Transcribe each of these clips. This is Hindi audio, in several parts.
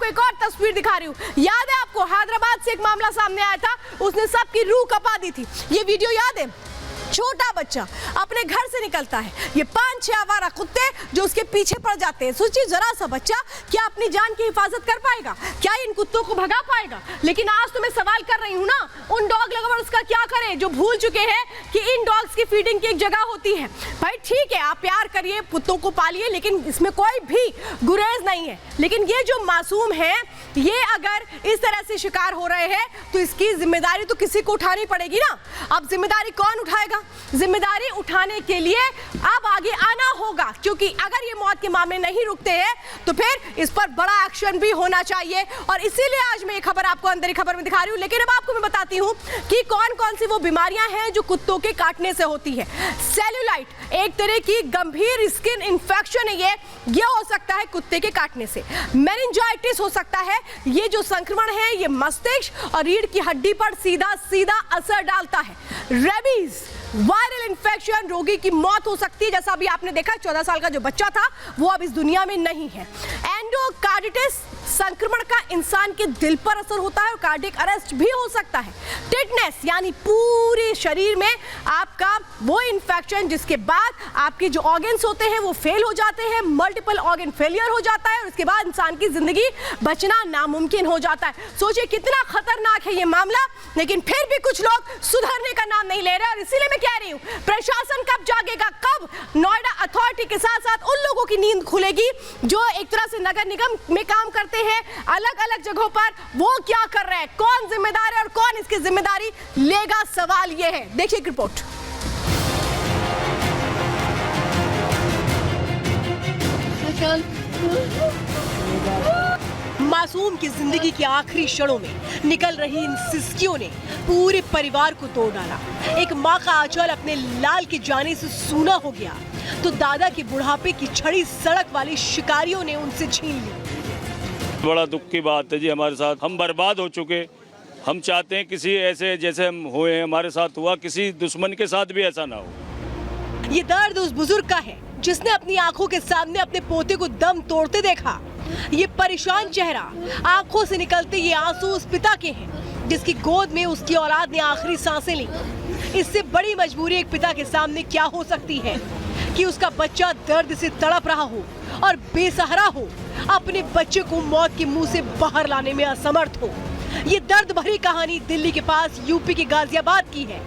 आपको एक और तस्वीर दिखा रही हूँ। याद है आपको हैदराबाद से एक मामला सामने आया था, उसने सबकी रूह कपा दी थी। ये वीडियो याद है? छोटा बच्चा अपने घर से निकलता है, ये 5-6 आवारा कुत्ते जो उसके पीछे पड़ जाते हैं। सोचिए, जरा सा बच्चा क्या अपनी जान की हिफाजत कर पाएगा? क्या इन कुत्तों को भगा पाएगा? लेकिन आज तो मैं सवाल कर रही हूँ ना, उन डॉग लवर्स का क्या करें जो भूल चुके हैं कि इन डॉग्स की फीडिंग की एक जगह होती है। भाई ठीक है, आप प्यार करिए, कुत्तों को पालिए, लेकिन इसमें कोई भी गुरेज नहीं है। लेकिन ये जो मासूम है, ये अगर इस तरह से शिकार हो रहे हैं तो इसकी जिम्मेदारी तो किसी को उठानी पड़ेगी ना। अब जिम्मेदारी कौन उठाएगा? जिम्मेदारी उठाने के लिए अब आगे आना होगा, क्योंकि अगर ये मौत के मामले नहीं रुकते हैं तो फिर इस पर बड़ा एक्शन भी होना चाहिए। और इसीलिए आज मैं ये खबर आपको अंदर ही खबर में दिखा रही हूँ। लेकिन अब आपको मैं बताती हूँ कि कौन कौन सी वो बीमारियां हैं जो कुत्तों के काटने से होती है। सेल्यूलाइट एक तरह की गंभीर स्किन इंफेक्शन है, ये हो सकता है कुत्ते के काटने से। मेनिंजाइटिस हो सकता है, ये जो संक्रमण है ये मस्तिष्क और रीढ़ की हड्डी पर सीधा सीधा असर डालता है। रेबीज वायरल इंफेक्शन, रोगी की मौत हो सकती है, जैसा अभी आपने देखा 14 साल का जो बच्चा था वो अब इस दुनिया में नहीं है। एंडोकार्डिटिस संक्रमण का इंसान के दिल पर असर होता है और कार्डियक अरेस्ट भी हो सकता है। टिटनेस यानी पूरे शरीर में आपका वो इंफेक्शन जिसके बाद आपके जो ऑर्गन्स होते हैं वो फेल हो जाते हैं, मल्टीपल ऑर्गन फेलियर हो जाता है और उसके बाद इंसान की जिंदगी बचना नामुमकिन हो जाता है। सोचिए कितना खतरनाक है ये मामला, लेकिन फिर भी कुछ लोग सुधरने का नाम नहीं ले रहे। और इसीलिए मैं कह रही हूँ, प्रशासन कब जागेगा? कब नोएडा अथॉरिटी के साथ साथ उन लोगों की नींद खुलेगी जो एक तरह से नगर निगम में काम करते हैं अलग अलग जगहों पर? वो क्या कर रहे हैं, कौन जिम्मेदार है और कौन इसकी जिम्मेदारी लेगा? सवाल ये है। देखिए एक रिपोर्ट। मासूम की जिंदगी के आखिरी क्षणों में निकल रही इन सिसकियों ने पूरे परिवार को तोड़ डाला। एक माँ का आंचल अपने लाल के जाने से सूना हो गया तो दादा के बुढ़ापे की छड़ी सड़क वाले शिकारियों ने उनसे छीन ली। बड़ा दुख की बात है जी, हमारे साथ हम बर्बाद हो चुके। हम चाहते हैं किसी ऐसे जैसे हम हुए हमारे साथ हुआ, किसी दुश्मन के साथ भी ऐसा ना हो। ये दर्द उस बुजुर्ग का है जिसने अपनी आंखों के सामने अपने पोते को दम तोड़ते देखा। ये परेशान चेहरा, आंखों से निकलते ये आंसू उस पिता के हैं जिसकी गोद में उसकी औलाद ने आखिरी सांसें ली। इससे बड़ी मजबूरी एक पिता के सामने क्या हो सकती है कि उसका बच्चा दर्द से तड़प रहा हो और बेसहारा हो, अपने बच्चे को मौत के मुंह से बाहर लाने में असमर्थ हो। ये दर्द भरी कहानी दिल्ली के पास यूपी के गाजियाबाद की है,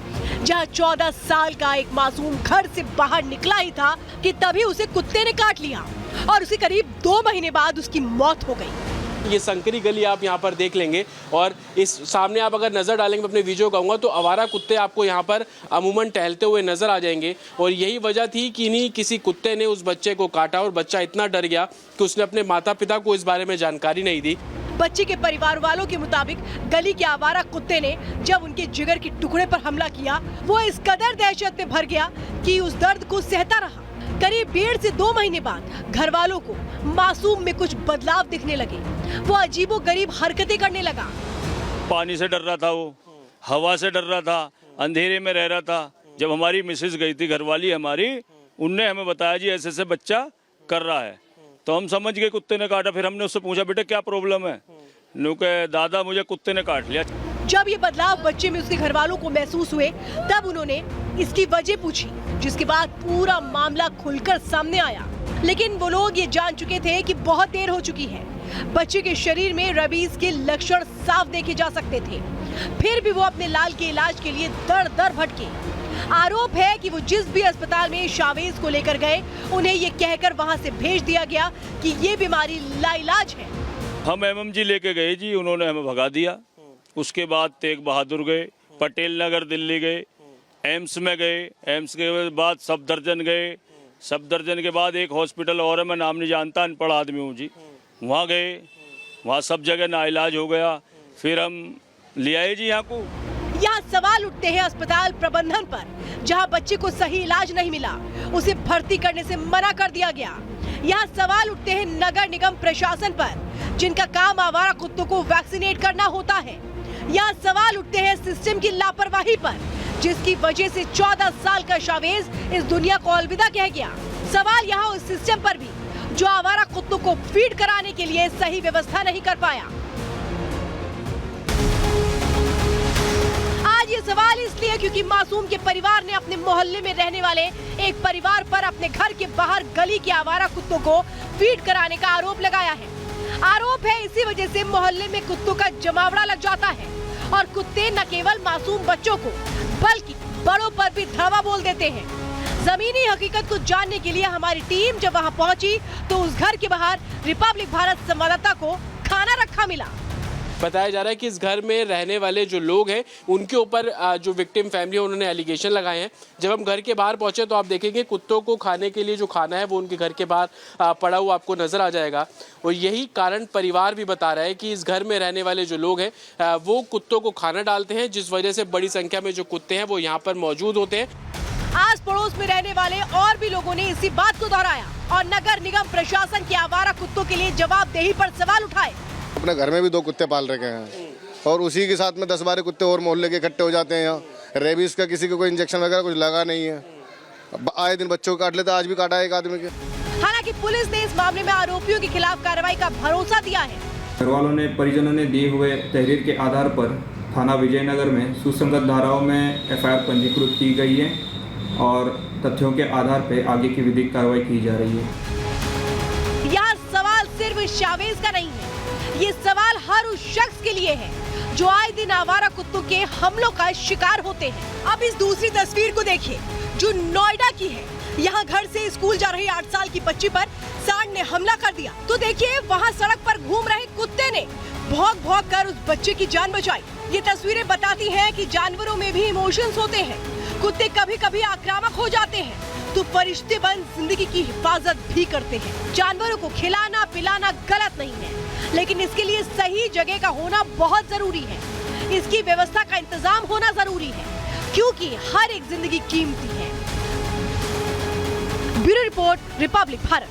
जहां 14 साल का एक मासूम घर से बाहर निकला ही था कि तभी उसे कुत्ते ने काट लिया और उसे करीब 2 महीने बाद उसकी मौत हो गई। ये संकरी गली आप यहाँ पर देख लेंगे और इस सामने आप अगर नज़र डालेंगे, मैं अपने वीडियो कहूँगा तो आवारा कुत्ते आपको यहाँ पर अमूमन टहलते हुए नजर आ जाएंगे। और यही वजह थी कि इन्हीं किसी कुत्ते ने उस बच्चे को काटा और बच्चा इतना डर गया कि उसने अपने माता पिता को इस बारे में जानकारी नहीं दी। बच्चे के परिवार वालों के मुताबिक गली के आवारा कुत्ते ने जब उनके जिगर के टुकड़े पर हमला किया, वो इस कदर दहशत में भर गया कि उस दर्द को सहता रहा। करीब 1.5 से 2 महीने बाद घर वालों को मासूम में कुछ बदलाव दिखने लगे। वो अजीबोगरीब हरकतें करने लगा। पानी से डर रहा था, वो हवा से डर रहा था, अंधेरे में रह रहा था। जब हमारी मिसेज गई थी घरवाली हमारी, उनने हमें बताया जी ऐसे ऐसे बच्चा कर रहा है, तो हम समझ गए कुत्ते ने काटा। फिर हमने उससे पूछा बेटा क्या प्रॉब्लम है, नुके दादा मुझे कुत्ते ने काट लिया। जब ये बदलाव बच्चे में उसके घर वालों को महसूस हुए तब उन्होंने इसकी वजह पूछी, जिसके बाद पूरा मामला खुलकर सामने आया। लेकिन वो लोग ये जान चुके थे कि बहुत देर हो चुकी है। बच्चे के शरीर में रेबीज के लक्षण साफ देखे जा सकते थे, फिर भी वो अपने लाल के इलाज के लिए दर दर भटके। आरोप है कि वो जिस भी अस्पताल में शावेज को लेकर गए, उन्हें ये कहकर वहां से भेज दिया गया कि ये बीमारी लाइलाज है। हम एमएमजी लेके गए जी, उन्होंने हमें भगा दिया। उसके बाद तेग बहादुर गए, पटेल नगर दिल्ली गए, एम्स में गए, एम्स के बाद सफदरजंग गए, सफदरजंग के बाद एक हॉस्पिटल और है, मैं नाम नहीं जानता, अनपढ़ आदमी हूँ जी। वहाँ गए, वहाँ सब जगह नाइलाज हो गया। फिर हम ले आए जी यहाँ को। यहाँ सवाल उठते हैं अस्पताल प्रबंधन पर, जहाँ बच्चे को सही इलाज नहीं मिला, उसे भर्ती करने से मना कर दिया गया। यहाँ सवाल उठते हैं नगर निगम प्रशासन पर, जिनका काम आवारा कुत्तों को वैक्सीनेट करना होता है। यहाँ सवाल उठते हैं सिस्टम की लापरवाही पर, जिसकी वजह से 14 साल का शावेज इस दुनिया को अलविदा कह गया। सवाल यहाँ उस सिस्टम पर भी जो आवारा कुत्तों को फीड कराने के लिए सही व्यवस्था नहीं कर पाया। आज ये सवाल इसलिए क्योंकि मासूम के परिवार ने अपने मोहल्ले में रहने वाले एक परिवार पर अपने घर के बाहर गली के आवारा कुत्तों को फीड कराने का आरोप लगाया है। आरोप है इसी वजह से मोहल्ले में कुत्तों का जमावड़ा लग जाता है और कुत्ते न केवल मासूम बच्चों को बल्कि बड़ों पर भी धड़वा बोल देते हैं। जमीनी हकीकत को जानने के लिए हमारी टीम जब वहां पहुंची तो उस घर के बाहर रिपब्लिक भारत संवाददाता को खाना रखा मिला। बताया जा रहा है कि इस घर में रहने वाले जो लोग हैं उनके ऊपर जो विक्टिम फैमिली है उन्होंने एलिगेशन लगाए हैं। जब हम घर के बाहर पहुंचे तो आप देखेंगे कुत्तों को खाने के लिए जो खाना है वो उनके घर के बाहर पड़ा हुआ आपको नजर आ जाएगा। और यही कारण परिवार भी बता रहा है कि इस घर में रहने वाले जो लोग हैं वो कुत्तों को खाना डालते हैं, जिस वजह से बड़ी संख्या में जो कुत्ते हैं वो यहाँ पर मौजूद होते हैं। आस पड़ोस में रहने वाले और भी लोगों ने इसी बात को दोहराया और नगर निगम प्रशासन के आवारा कुत्तों के लिए जवाबदेही पर सवाल उठाए। अपने घर में भी 2 कुत्ते पाल रखे हैं और उसी के साथ में 10-12 कुत्ते और मोहल्ले के इकट्ठे हो जाते हैं। यहाँ रेबीज का किसी को कोई इंजेक्शन वगैरह कुछ लगा नहीं है। आए दिन बच्चों को काट लेते, आज भी काटा है एक आदमी के। हालांकि पुलिस ने इस मामले में आरोपियों के खिलाफ कार्रवाई का भरोसा दिया है। घर वालों ने परिजनों ने दिए हुए तहरीर के आधार पर थाना विजयनगर में सुसंगत धाराओं में एफआईआर पंजीकृत की गई है और तथ्यों के आधार पर आगे की विधिक कार्रवाई की जा रही है। यह सवाल सिर्फ शावेज का नहीं है, ये सवाल हर उस शख्स के लिए है जो आए दिन आवारा कुत्तों के हमलों का शिकार होते हैं। अब इस दूसरी तस्वीर को देखिए जो नोएडा की है। यहाँ घर से स्कूल जा रही 8 साल की बच्ची पर सांड ने हमला कर दिया तो देखिए वहाँ सड़क पर घूम रहे कुत्ते ने भौंक भौंक कर उस बच्चे की जान बचाई। ये तस्वीरें बताती हैं कि जानवरों में भी इमोशंस होते हैं। कुत्ते कभी कभी आक्रामक हो जाते हैं तो फरिश्ते बन जिंदगी की हिफाजत भी करते हैं। जानवरों को खिलाना पिलाना गलत नहीं है, लेकिन इसके लिए सही जगह का होना बहुत जरूरी है। इसकी व्यवस्था का इंतजाम होना जरूरी है क्योंकि हर एक जिंदगी कीमती है। Bureau report, Republic Bharat.